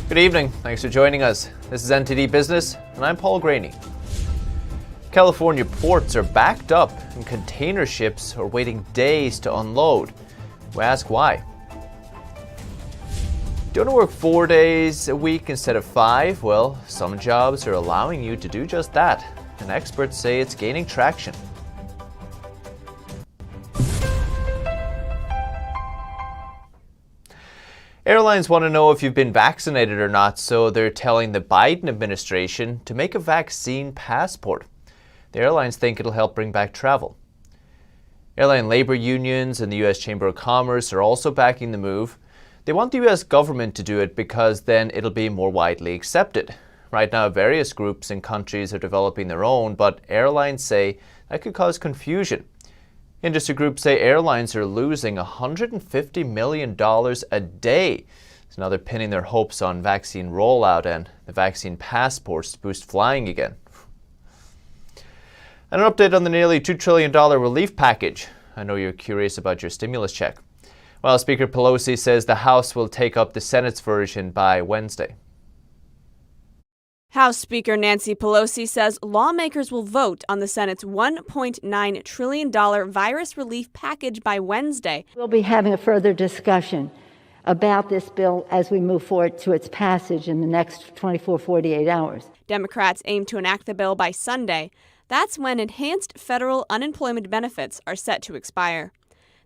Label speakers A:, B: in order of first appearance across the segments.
A: Good evening. Thanks for joining us. This is NTD Business, and I'm Paul Graney. California ports are backed up, and container ships are waiting days to unload. We ask why. Do you want to work 4 days a week instead of 5? Well, some jobs are allowing you to do just that, and experts say it's gaining traction. Airlines want to know if you've been vaccinated or not, so they're telling the Biden administration to make a vaccine passport. The airlines think it'll help bring back travel. Airline labor unions and the U.S. Chamber of Commerce are also backing the move. They want the U.S. government to do it because then it'll be more widely accepted. Right now, various groups and countries are developing their own, but airlines say that could cause confusion. Industry groups say airlines are losing $150 million a day. So now they're pinning their hopes on vaccine rollout and the vaccine passports to boost flying again. And an update on the nearly $2 trillion relief package. I know you're curious about your stimulus check. Well, Speaker Pelosi says the House will take up the Senate's version by Wednesday.
B: House Speaker Nancy Pelosi says lawmakers will vote on the Senate's $1.9 trillion virus relief package by Wednesday.
C: We'll be having a further discussion about this bill as we move forward to its passage in the next 48 hours.
B: Democrats aim to enact the bill by Sunday. That's when enhanced federal unemployment benefits are set to expire.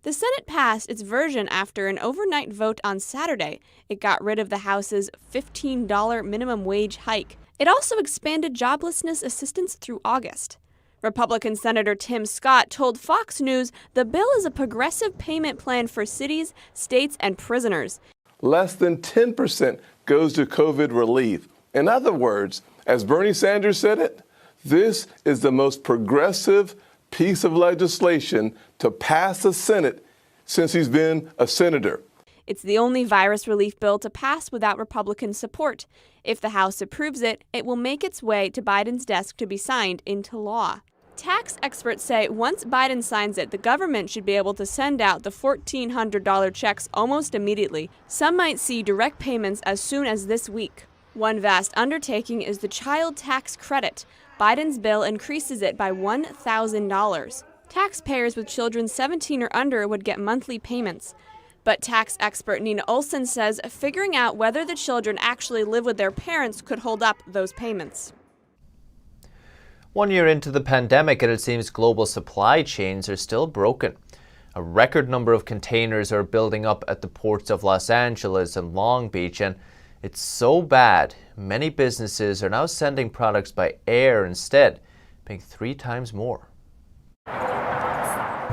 B: The Senate passed its version after an overnight vote on Saturday. It got rid of the House's $15 minimum wage hike. It also expanded joblessness assistance through August. Republican Senator Tim Scott told Fox News the bill is a progressive payment plan for cities, states, and prisoners.
D: Less than 10% goes to COVID relief. In other words, as Bernie Sanders said it, this is the most progressive piece of legislation to pass the Senate since he's been a senator.
B: It's the only virus relief bill to pass without Republican support. If the House approves it, it will make its way to Biden's desk to be signed into law. Tax experts say once Biden signs it, the government should be able to send out the $1,400 checks almost immediately. Some might see direct payments as soon as this week. One vast undertaking is the child tax credit. Biden's bill increases it by $1,000. Taxpayers with children 17 or under would get monthly payments. But tax expert Nina Olson says figuring out whether the children actually live with their parents could hold up those payments.
A: 1 year into the pandemic, and it seems global supply chains are still broken. A record number of containers are building up at the ports of Los Angeles and Long Beach, and it's so bad, many businesses are now sending products by air instead, paying 3 times more.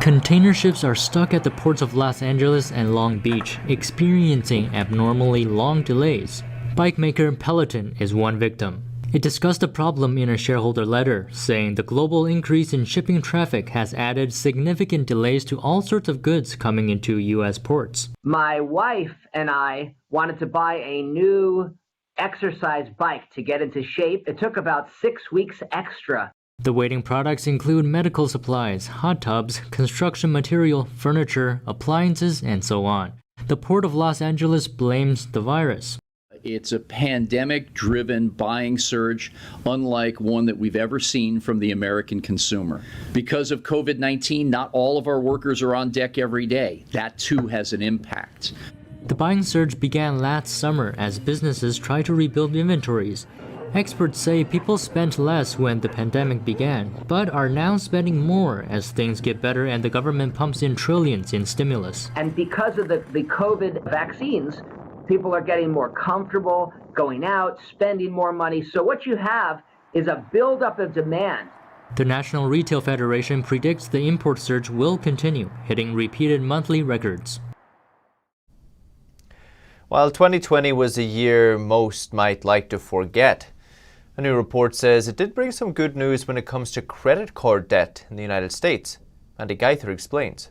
E: Container ships are stuck at the ports of Los Angeles and Long Beach, experiencing abnormally long delays. Bike maker Peloton is one victim. It discussed the problem in a shareholder letter, saying the global increase in shipping traffic has added significant delays to all sorts of goods coming into U.S. ports.
F: My wife and I wanted to buy a new exercise bike to get into shape. It took about 6 weeks extra.
E: The waiting products include medical supplies, hot tubs, construction material, furniture, appliances, and so on. The Port of Los Angeles blames the virus.
G: It's a pandemic-driven buying surge, unlike one that we've ever seen from the American consumer. Because of COVID-19, not all of our workers are on deck every day. That too has an impact.
E: The buying surge began last summer as businesses try to rebuild inventories. Experts say people spent less when the pandemic began, but are now spending more as things get better and the government pumps in trillions in stimulus.
F: And because of the COVID vaccines, people are getting more comfortable, going out, spending more money. So what you have is a buildup of demand.
E: The National Retail Federation predicts the import surge will continue, hitting repeated monthly records.
A: While 2020 was a year most might like to forget, a new report says it did bring some good news when it comes to credit card debt in the United States. Andy Geither explains.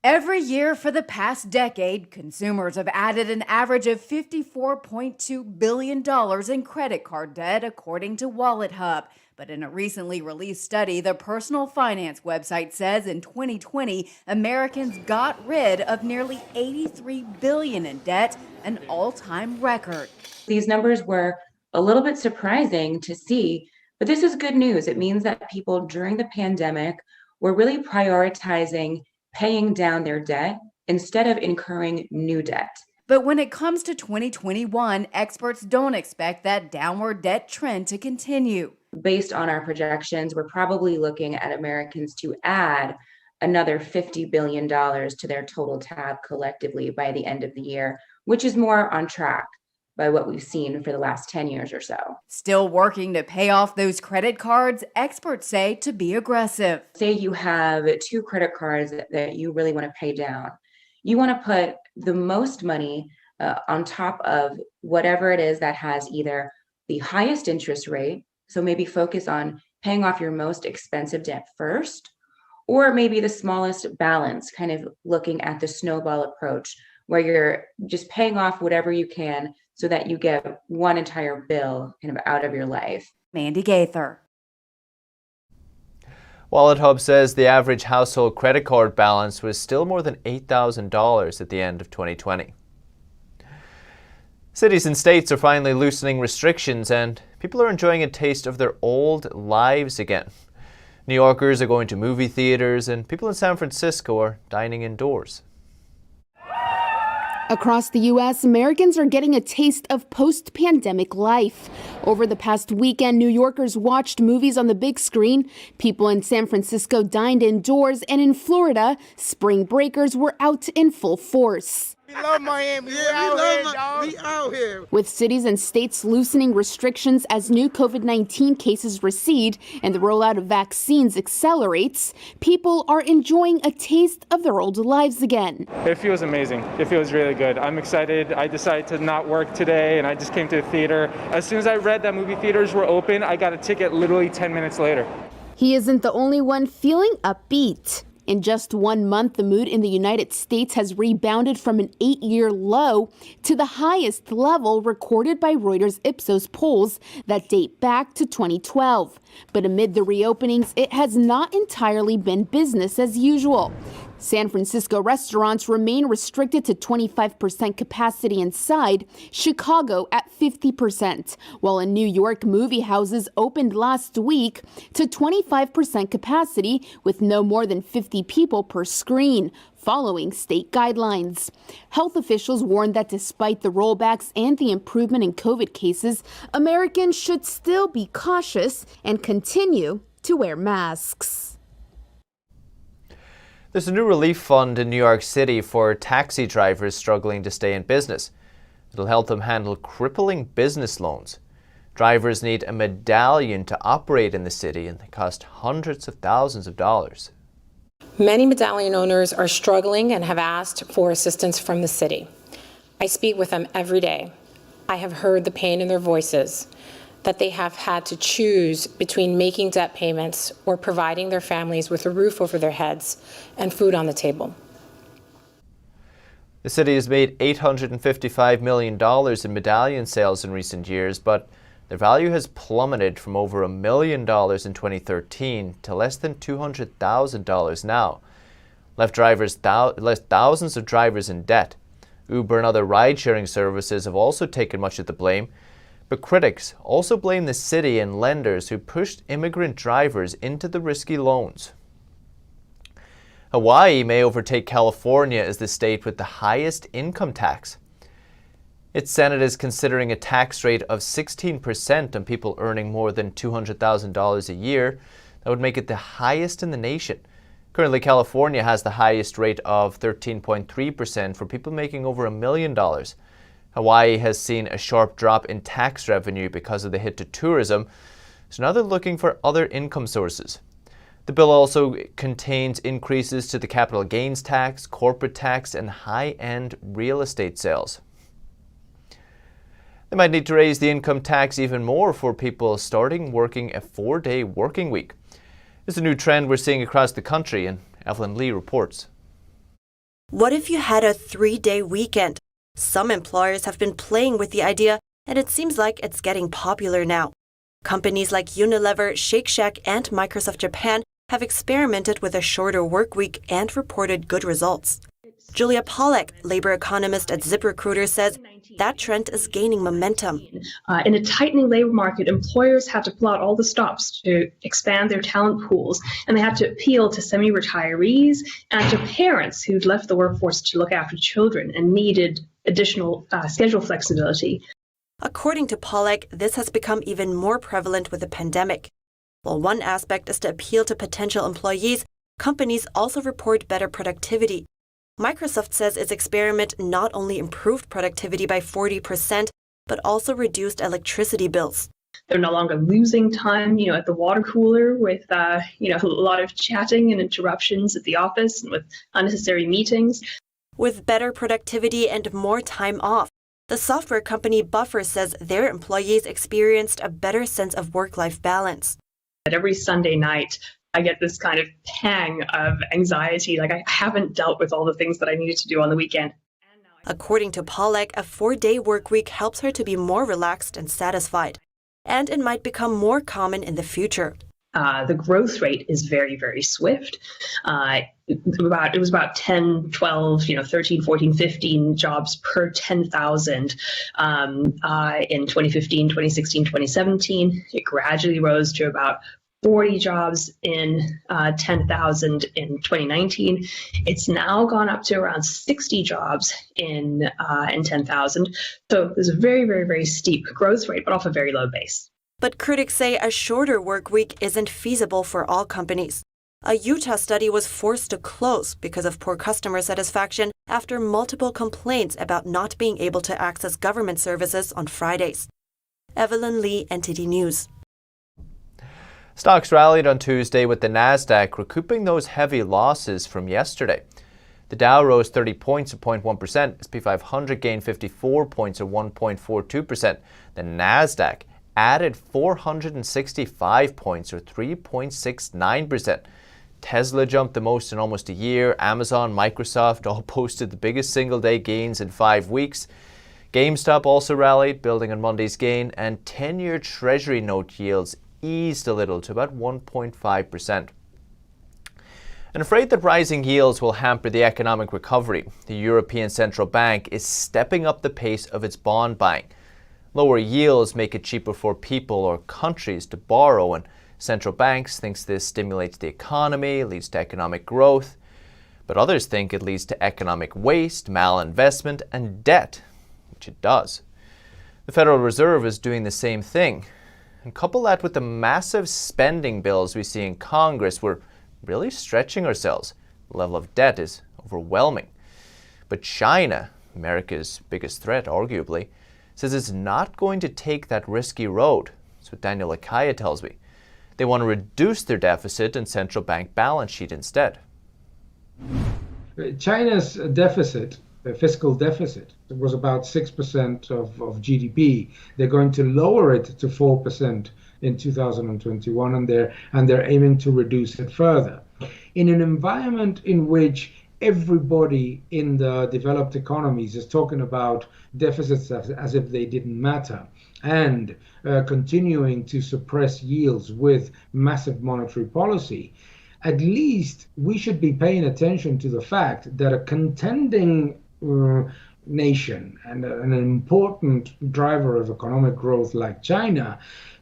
H: Every year for the past decade, consumers have added an average of $54.2 billion in credit card debt, according to WalletHub. But in a recently released study, the personal finance website says in 2020, Americans got rid of nearly $83 billion in debt, an all-time record.
I: These numbers were a little bit surprising to see, but this is good news. It means that people during the pandemic were really prioritizing paying down their debt instead of incurring new debt.
H: But when it comes to 2021, experts don't expect that downward debt trend to continue.
I: Based on our projections, we're probably looking at Americans to add another $50 billion to their total tab collectively by the end of the year, which is more on track by what we've seen for the last 10 years or so.
H: Still working to pay off those credit cards, experts say to be aggressive.
I: Say you have 2 credit cards that you really want to pay down. You want to put the most money on top of whatever it is that has either the highest interest rate, so maybe focus on paying off your most expensive debt first, or maybe the smallest balance, kind of looking at the snowball approach, where you're just paying off whatever you can so that you get one entire bill kind of out of your life.
H: Mandy Gaither.
A: Wallet Hub says the average household credit card balance was still more than $8,000 at the end of 2020. Cities and states are finally loosening restrictions and people are enjoying a taste of their old lives again. New Yorkers are going to movie theaters and people in San Francisco are dining indoors.
J: Across the U.S., Americans are getting a taste of post-pandemic life. Over the past weekend, New Yorkers watched movies on the big screen. People in San Francisco dined indoors, and in Florida, spring breakers were out in full force.
K: We love Miami. We out here.
J: With cities and states loosening restrictions as new COVID-19 cases recede and the rollout of vaccines accelerates, people are enjoying a taste of their old lives again.
L: It feels amazing. It feels really good. I'm excited. I decided to not work today and I just came to the theater. As soon as I read that movie theaters were open, I got a ticket literally 10 minutes later.
J: He isn't the only one feeling upbeat. In just 1 month, the mood in the United States has rebounded from an 8-year low to the highest level recorded by Reuters Ipsos polls that date back to 2012. But amid the reopenings, it has not entirely been business as usual. San Francisco restaurants remain restricted to 25% capacity inside, Chicago at 50%, while in New York, movie houses opened last week to 25% capacity with no more than 50 people per screen, following state guidelines. Health officials warned that despite the rollbacks and the improvement in COVID cases, Americans should still be cautious and continue to wear masks.
A: There's a new relief fund in New York City for taxi drivers struggling to stay in business. It'll help them handle crippling business loans. Drivers need a medallion to operate in the city and they cost hundreds of thousands of dollars.
M: Many medallion owners are struggling and have asked for assistance from the city. I speak with them every day. I have heard the pain in their voices, that they have had to choose between making debt payments or providing their families with a roof over their heads and food on the table.
A: The city has made $855 million in medallion sales in recent years, but their value has plummeted from over $1 million in 2013 to less than $200,000 now. Left thousands of drivers in debt. Uber and other ride-sharing services have also taken much of the blame. But critics also blame the city and lenders who pushed immigrant drivers into the risky loans. Hawaii may overtake California as the state with the highest income tax. Its Senate is considering a tax rate of 16% on people earning more than $200,000 a year. That would make it the highest in the nation. Currently, California has the highest rate of 13.3% for people making over $1 million. Hawaii has seen a sharp drop in tax revenue because of the hit to tourism, so now they're looking for other income sources. The bill also contains increases to the capital gains tax, corporate tax, and high-end real estate sales. They might need to raise the income tax even more for people starting working a 4-day working week. It's a new trend we're seeing across the country, and Evelyn Lee reports.
N: What if you had a 3-day weekend? Some employers have been playing with the idea, and it seems like it's getting popular now. Companies like Unilever, Shake Shack, and Microsoft Japan have experimented with a shorter work week and reported good results. Julia Pollack, labor economist at ZipRecruiter, says that trend is gaining momentum.
O: In a tightening labor market, employers have to pull out all the stops to expand their talent pools, and they have to appeal to semi-retirees and to parents who'd left the workforce to look after children and needed additional schedule flexibility.
N: According to Pollack, this has become even more prevalent with the pandemic. While one aspect is to appeal to potential employees, companies also report better productivity. Microsoft says its experiment not only improved productivity by 40%, but also reduced electricity bills.
O: They're no longer losing time, at the water cooler with, a lot of chatting and interruptions at the office and with unnecessary meetings.
N: With better productivity and more time off, the software company Buffer says their employees experienced a better sense of work-life balance.
O: Every Sunday night, I get this kind of pang of anxiety, like I haven't dealt with all the things that I needed to do on the weekend.
N: According to Pollack, a 4-day work week helps her to be more relaxed and satisfied. And it might become more common in the future.
O: The growth rate is very, very swift. It was about 10, 12, 13, 14, 15 jobs per 10,000 in 2015, 2016, 2017. It gradually rose to about 40 jobs in 10,000 in 2019. It's now gone up to around 60 jobs in 10,000. So there's a very, very, very steep growth rate, but off a very low base.
N: But critics say a shorter work week isn't feasible for all companies. A Utah study was forced to close because of poor customer satisfaction after multiple complaints about not being able to access government services on Fridays. Evelyn Lee, NTD News.
A: Stocks rallied on Tuesday with the Nasdaq recouping those heavy losses from yesterday. The Dow rose 30 points, 0.1%. S&P 500 gained 54 points, or 1.42%. The Nasdaq added 465 points, or 3.69%. Tesla jumped the most in almost a year. Amazon, Microsoft all posted the biggest single-day gains in 5 weeks. GameStop also rallied, building on Monday's gain, and 10-year Treasury note yields eased a little to about 1.5%. And afraid that rising yields will hamper the economic recovery, the European Central Bank is stepping up the pace of its bond buying. Lower yields make it cheaper for people or countries to borrow, and central banks think this stimulates the economy, leads to economic growth. But others think it leads to economic waste, malinvestment, and debt, which it does. The Federal Reserve is doing the same thing. And couple that with the massive spending bills we see in Congress, we're really stretching ourselves. The level of debt is overwhelming. But China, America's biggest threat arguably, says it's not going to take that risky road. That's what Daniel Lakaya tells me. They want to reduce their deficit and central bank balance sheet instead.
P: China's deficit, the fiscal deficit, was about 6% of GDP. They're going to lower it to 4% in 2021, and they're aiming to reduce it further. In an environment in which everybody in the developed economies is talking about deficits as if they didn't matter, and continuing to suppress yields with massive monetary policy, at least we should be paying attention to the fact that a contending nation and an important driver of economic growth like China,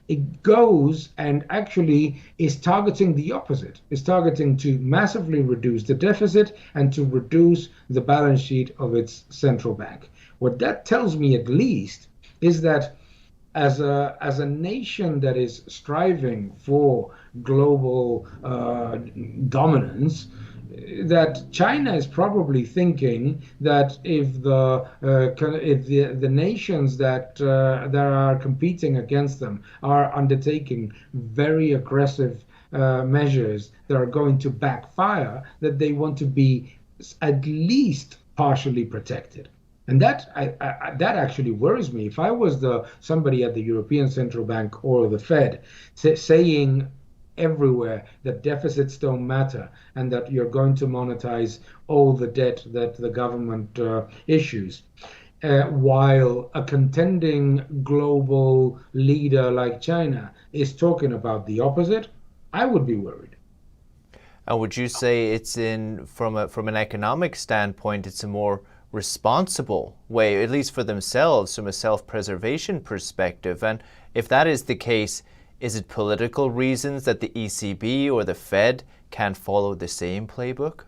P: it goes and actually is targeting the opposite. It's targeting to massively reduce the deficit and to reduce the balance sheet of its central bank. What that tells me, at least, is that as a nation that is striving for global dominance, that China is probably thinking that if the nations that are competing against them are undertaking very aggressive measures that are going to backfire, that they want to be at least partially protected. And that actually worries me. If I was somebody at the European Central Bank or the Fed saying everywhere that deficits don't matter and that you're going to monetize all the debt that the government issues, while a contending global leader like China is talking about the opposite, I would be worried.
A: And would you say it's from an economic standpoint, it's a more responsible way, at least for themselves, from a self-preservation perspective? And if that is the case, is it political reasons that the ECB or the Fed can't follow the same playbook?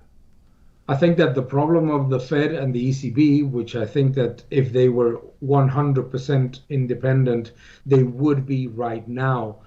P: I think that the problem of the Fed and the ECB, which I think that if they were 100% independent, they would be right now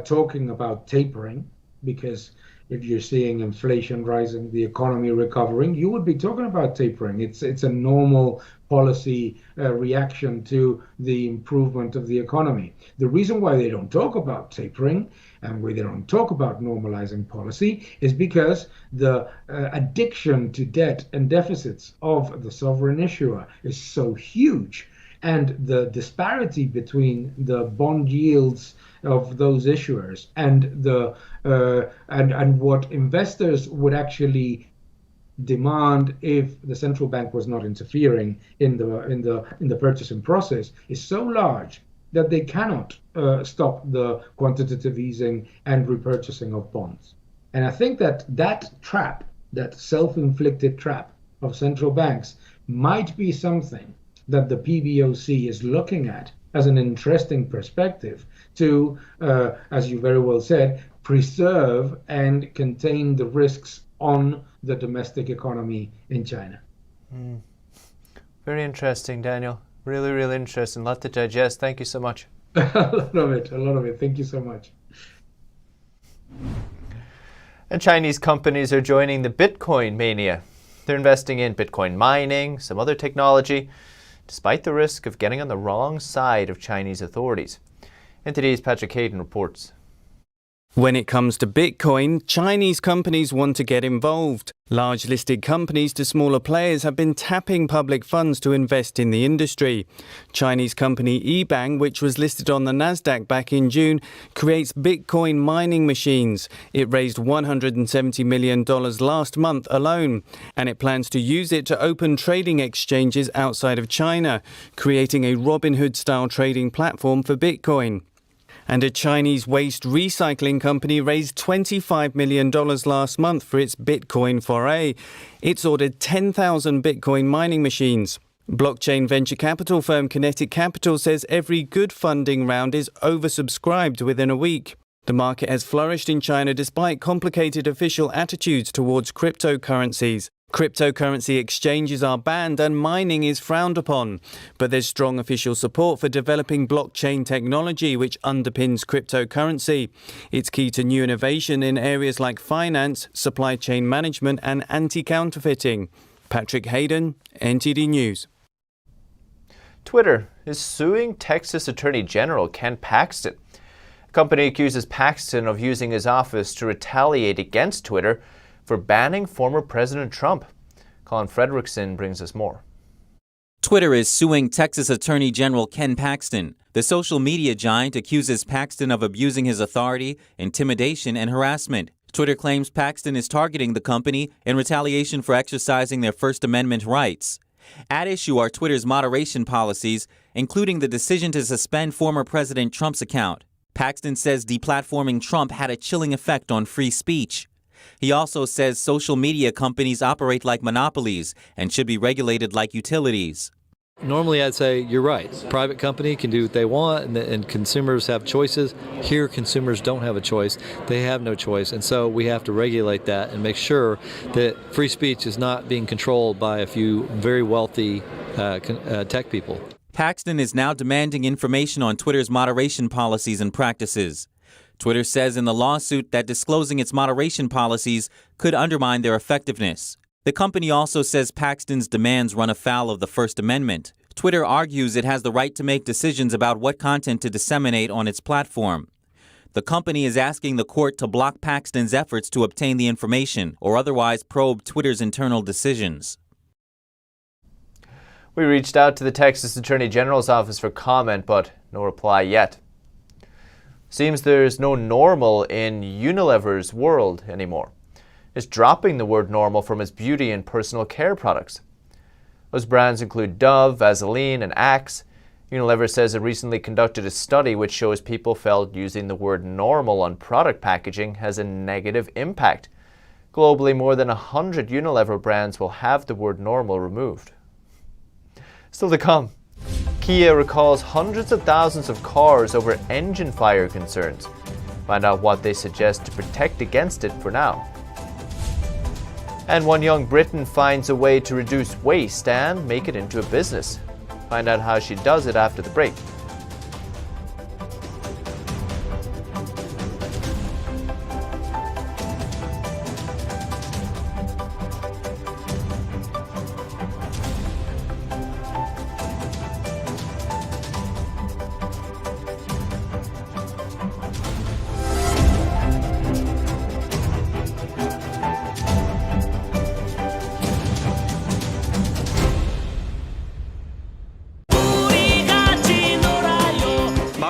P: talking about tapering, because if you're seeing inflation rising, the economy recovering, you would be talking about tapering. It's a normal policy reaction to the improvement of the economy. The reason why they don't talk about tapering and why they don't talk about normalizing policy is because the addiction to debt and deficits of the sovereign issuer is so huge, and the disparity between the bond yields of those issuers and the and what investors would actually demand if the central bank was not interfering in the purchasing process is so large that they cannot stop the quantitative easing and repurchasing of bonds. And I think that trap, that self-inflicted trap of central banks, might be something that the PBOC is looking at as an interesting perspective to, as you very well said, preserve and contain the risks on the domestic economy in China.
A: Very interesting, Daniel. Really, really interesting. A lot to digest. Thank you so much.
P: A lot of it. Thank you so much.
A: And Chinese companies are joining the Bitcoin mania. They're investing in Bitcoin mining, some other technology, despite the risk of getting on the wrong side of Chinese authorities. NTD's Patrick Hayden reports.
Q: When it comes to Bitcoin, Chinese companies want to get involved. Large listed companies to smaller players have been tapping public funds to invest in the industry. Chinese company eBang, which was listed on the Nasdaq back in June, creates Bitcoin mining machines. It raised $170 million last month alone, and it plans to use it to open trading exchanges outside of China, creating a Robinhood-style trading platform for Bitcoin. And a Chinese waste recycling company raised $25 million last month for its Bitcoin foray. It's ordered 10,000 Bitcoin mining machines. Blockchain venture capital firm Kinetic Capital says every good funding round is oversubscribed within a week. The market has flourished in China despite complicated official attitudes towards cryptocurrencies. Cryptocurrency exchanges are banned and mining is frowned upon, but there's strong official support for developing blockchain technology which underpins cryptocurrency. It's key to new innovation in areas like finance, supply chain management and anti-counterfeiting. Patrick Hayden, NTD News.
A: Twitter is suing Texas Attorney General Ken Paxton. The company accuses Paxton of using his office to retaliate against Twitter for banning former President Trump. Colin Fredrickson brings us more.
R: Twitter is suing Texas Attorney General Ken Paxton. The social media giant accuses Paxton of abusing his authority, intimidation, and harassment. Twitter claims Paxton is targeting the company in retaliation for exercising their First Amendment rights. At issue are Twitter's moderation policies, including the decision to suspend former President Trump's account. Paxton says deplatforming Trump had a chilling effect on free speech. He also says social media companies operate like monopolies and should be regulated like utilities.
S: Normally, I'd say you're right. Private company can do what they want, and consumers have choices. Here, consumers don't have a choice. They have no choice. And so we have to regulate that and make sure that free speech is not being controlled by a few very wealthy tech people.
R: Paxton is now demanding information on Twitter's moderation policies and practices. Twitter says in the lawsuit that disclosing its moderation policies could undermine their effectiveness. The company also says Paxton's demands run afoul of the First Amendment. Twitter argues it has the right to make decisions about what content to disseminate on its platform. The company is asking the court to block Paxton's efforts to obtain the information or otherwise probe Twitter's internal decisions.
A: We reached out to the Texas Attorney General's office for comment, but no reply yet. Seems there's no normal in Unilever's world anymore. It's dropping the word normal from its beauty and personal care products. Those brands include Dove, Vaseline, and Axe. Unilever says it recently conducted a study which shows people felt using the word normal on product packaging has a negative impact. Globally, more than 100 Unilever brands will have the word normal removed. Still to come, Kia recalls hundreds of thousands of cars over engine fire concerns. Find out what they suggest to protect against it for now. And one young Briton finds a way to reduce waste and make it into a business. Find out how she does it after the break.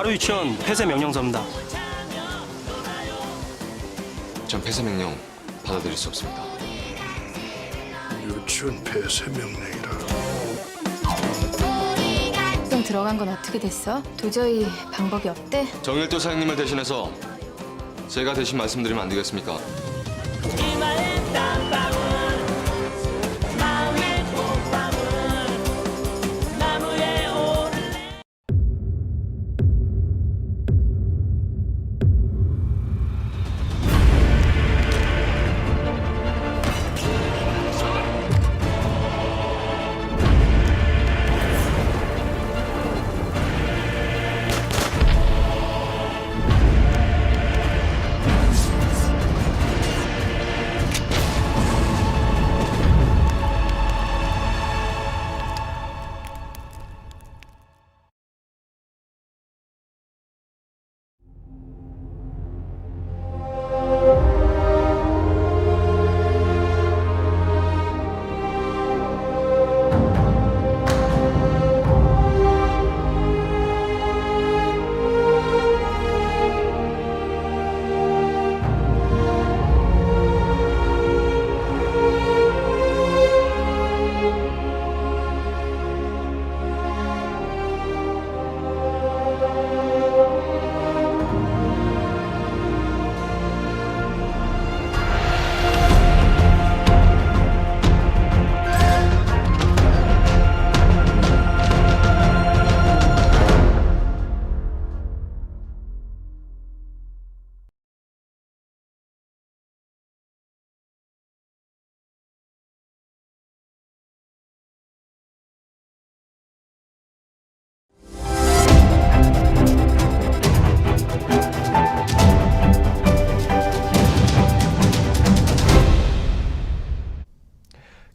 T: 유치원 폐쇄 명령서입니다.
U: 전 폐쇄 명령 받아들일 수 없습니다.
V: 유치원 폐쇄 명령이라.
W: 좀 들어간 건 어떻게 됐어? 도저히 방법이 없대?
U: 정일도 사장님을 대신해서 제가 대신 말씀드리면 안 되겠습니까?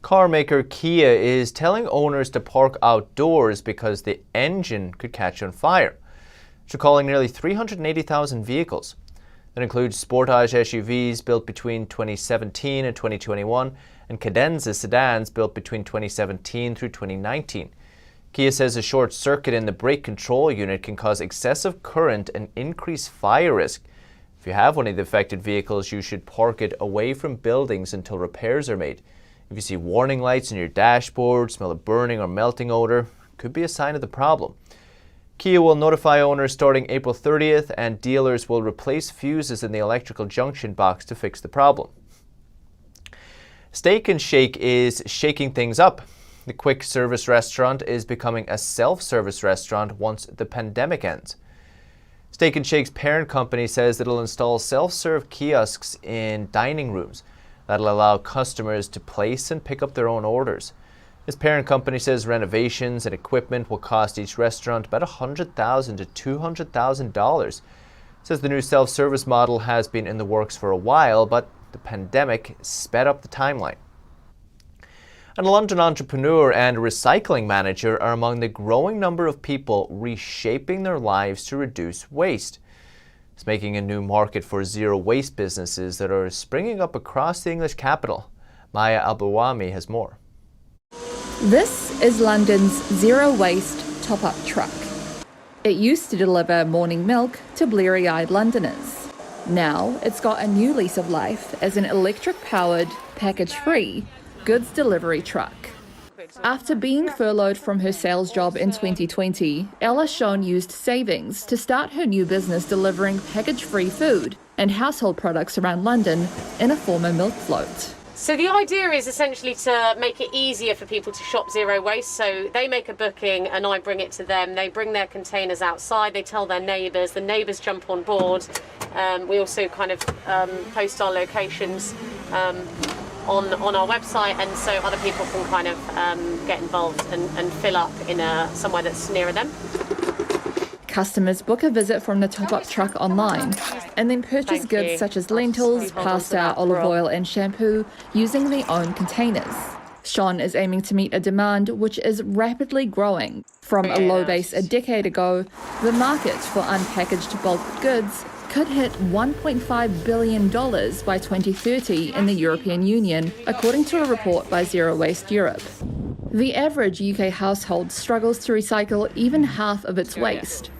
A: Car maker Kia is telling owners to park outdoors because the engine could catch on fire. It's recalling nearly 380,000 vehicles. That includes Sportage SUVs built between 2017 and 2021 and cadenza sedans built between 2017 through 2019. Kia says a short circuit in the brake control unit can cause excessive current and increase fire risk. If you have one of the affected vehicles, you should park it away from buildings until repairs are made. If you see warning lights on your dashboard, smell a burning or melting odor, it could be a sign of the problem. Kia will notify owners starting April 30th, and dealers will replace fuses in the electrical junction box to fix the problem. Steak 'n Shake is shaking things up. The quick service restaurant is becoming a self-service restaurant once the pandemic ends. Steak 'n Shake's parent company says it'll install self-serve kiosks in dining rooms. That'll allow customers to place and pick up their own orders. His parent company says renovations and equipment will cost each restaurant about $100,000 to $200,000. Says the new self-service model has been in the works for a while, but the pandemic sped up the timeline. And a London entrepreneur and recycling manager are among the growing number of people reshaping their lives to reduce waste. It's making a new market for zero-waste businesses that are springing up across the English capital. Maya Abouami has more.
X: This is London's zero-waste top-up truck. It used to deliver morning milk to bleary-eyed Londoners. Now it's got a new lease of life as an electric-powered, package-free goods delivery truck. After being furloughed from her sales job in 2020, Ella Schoen used savings to start her new business delivering package-free food and household products around London in a former milk float.
B: So the idea is essentially to make it easier for people to shop zero waste. So they make a booking and I bring it to them. They bring their containers outside, they tell their neighbours, the neighbours jump on board. We also kind of post our locations on our website, and so other people can kind of get involved and fill up in somewhere that's nearer them.
X: Customers book a visit from the top-up truck online and then purchase goods such as lentils, pasta, olive oil and shampoo using their own containers. Sean is aiming to meet a demand which is rapidly growing. From a low base a decade ago, the market for unpackaged bulk goods could hit $1.5 billion by 2030 in the European Union, according to a report by Zero Waste Europe. The average UK household struggles to recycle even half of its waste.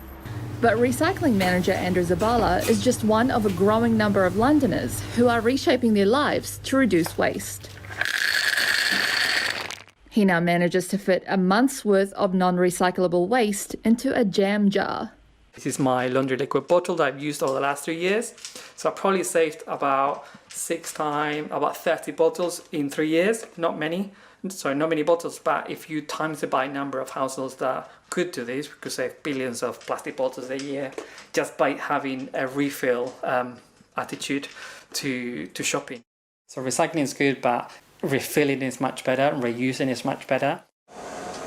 X: But recycling manager Andrew Zabala is just one of a growing number of Londoners who are reshaping their lives to reduce waste. He now manages to fit a month's worth of non-recyclable waste into a jam jar.
C: This is my laundry liquid bottle that I've used over the last 3 years. So I probably saved about 30 bottles in 3 years. Not many bottles, but if you times it by number of households that could do this, we could save billions of plastic bottles a year just by having a refill attitude to shopping. So recycling is good, but refilling is much better and reusing is much better.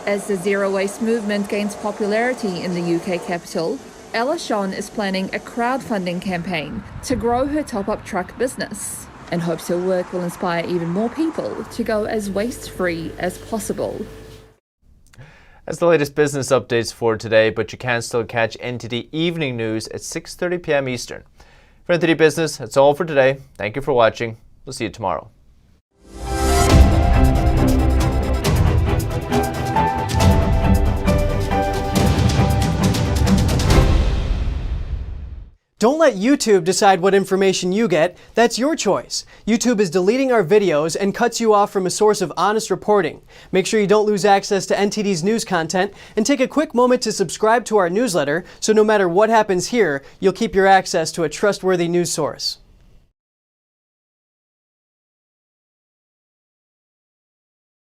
X: As the zero waste movement gains popularity in the UK capital, Ella Schoen is planning a crowdfunding campaign to grow her top-up truck business and hopes her work will inspire even more people to go as waste-free as possible.
A: That's the latest business updates for today, but you can still catch NTD Evening News at 6:30 p.m. Eastern. For NTD Business, that's all for today. Thank you for watching. We'll see you tomorrow.
D: Don't let YouTube decide what information you get. That's your choice. YouTube is deleting our videos and cuts you off from a source of honest reporting. Make sure you don't lose access to NTD's news content, and take a quick moment to subscribe to our newsletter so no matter what happens here, you'll keep your access to a trustworthy news source.